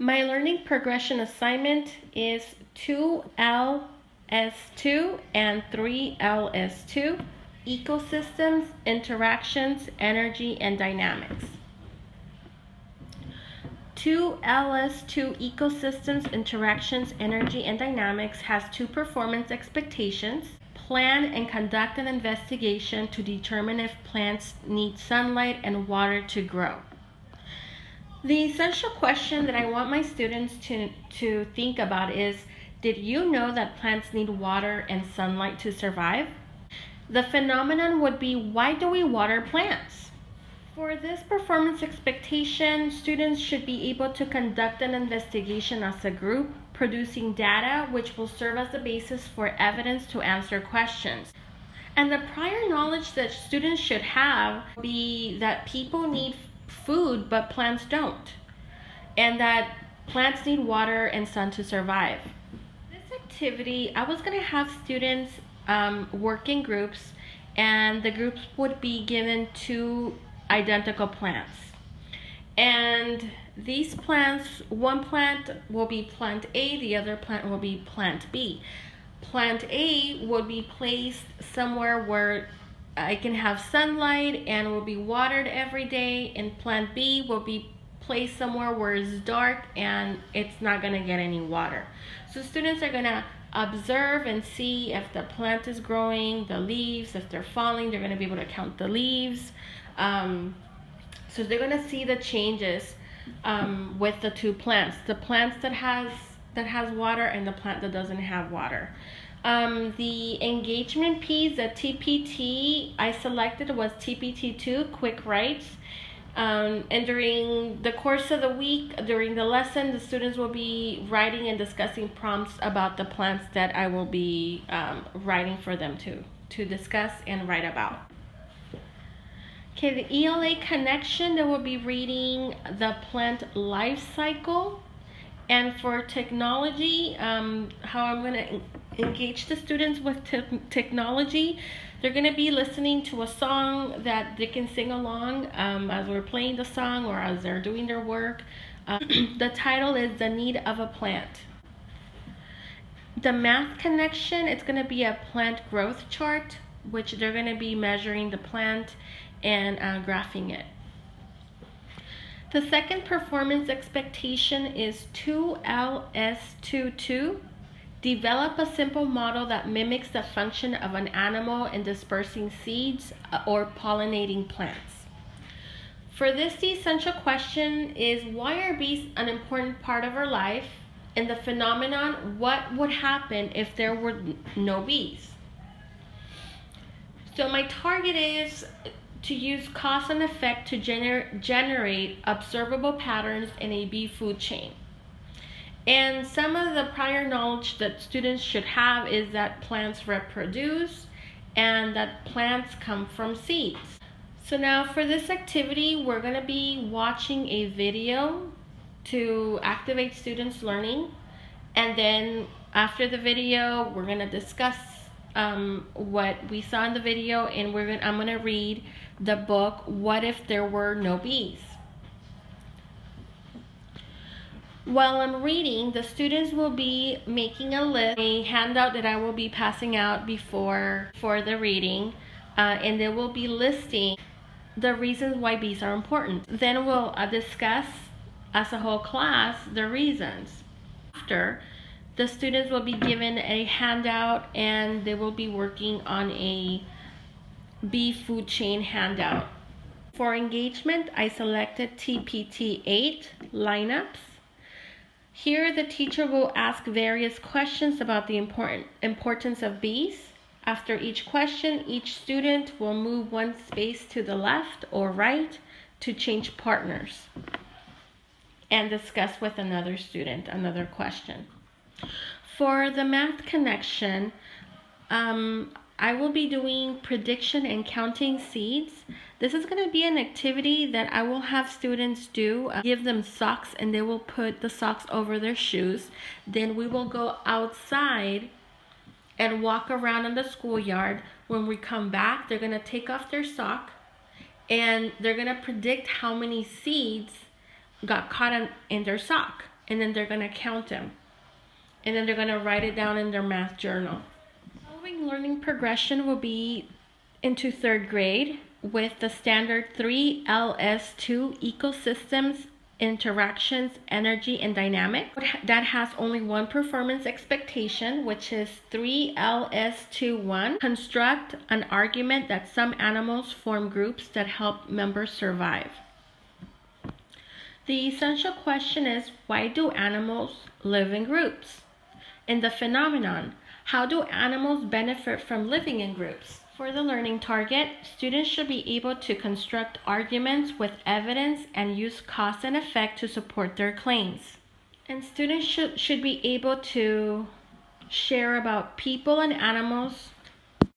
My learning progression assignment is 2LS2 and 3LS2, Ecosystems, Interactions, Energy, and Dynamics. 2LS2 Ecosystems, Interactions, Energy, and Dynamics has two performance expectations. Plan and conduct an investigation to determine if plants need sunlight and water to grow. The essential question that I want my students to think about is, did you know that plants need water and sunlight to survive? The phenomenon would be, why do we water plants? For this performance expectation, students should be able to conduct an investigation as a group, producing data which will serve as the basis for evidence to answer questions. And the prior knowledge that students should have be that people need food but plants don't, and that plants need water and sun to survive. This activity, I was going to have students work in groups, and the groups would be given two identical plants, and these plants, one plant will be plant A, the other plant will be plant B. Plant A would be placed somewhere where I can have sunlight and will be watered every day, and plant B will be placed somewhere where it's dark and it's not going to get any water. So students are going to observe and see if the plant is growing, the leaves, if they're falling, they're going to be able to count the leaves. So they're going to see the changes with the two plants, the plants that has water and the plant that doesn't have water. The engagement piece, the TPT I selected was TPT2, Quick Writes. And during the course of the week, during the lesson, the students will be writing and discussing prompts about the plants that I will be writing for them to discuss and write about. Okay, the ELA connection, they will be reading the plant life cycle. And for technology, how I'm going to engage the students with technology, they're going to be listening to a song that they can sing along as we're playing the song or as they're doing their work. The title is The Need of a Plant. The math connection, it's going to be a plant growth chart, which they're going to be measuring the plant and graphing it. The second performance expectation is 2LS22. Develop a simple model that mimics the function of an animal in dispersing seeds or pollinating plants. For this, the essential question is, why are bees an important part of our life? And the phenomenon, what would happen if there were no bees? So my target is to use cause and effect to generate observable patterns in a bee food chain. And some of the prior knowledge that students should have is that plants reproduce and that plants come from seeds. So now for this activity, we're going to be watching a video to activate students' learning. And then after the video, we're going to discuss what we saw in the video, and I'm going to read the book, What If There Were No Bees? While I'm reading, the students will be making a list, a handout that I will be passing out for the reading, and they will be listing the reasons why bees are important. Then we'll discuss as a whole class the reasons. After, the students will be given a handout and they will be working on a bee food chain handout. For engagement, I selected TPT8, lineups. Here, the teacher will ask various questions about the importance of bees. After each question, each student will move one space to the left or right to change partners and discuss with another student another question. For the math connection, I will be doing prediction and counting seeds. This is going to be an activity that I will have students do. Give them socks and they will put the socks over their shoes. Then we will go outside and walk around in the schoolyard. When we come back, they're going to take off their sock and they're going to predict how many seeds got caught in their sock. and then they're going to count them. And then they're going to write it down in their math journal. Following learning progression will be into third grade with the standard 3LS2 ecosystems, interactions, energy, and dynamic. That has only one performance expectation, which is 3LS21. Construct an argument that some animals form groups that help members survive. The essential question is, why do animals live in groups? In the phenomenon, how do animals benefit from living in groups? For the learning target, students should be able to construct arguments with evidence and use cause and effect to support their claims. And students should be able to share about people and animals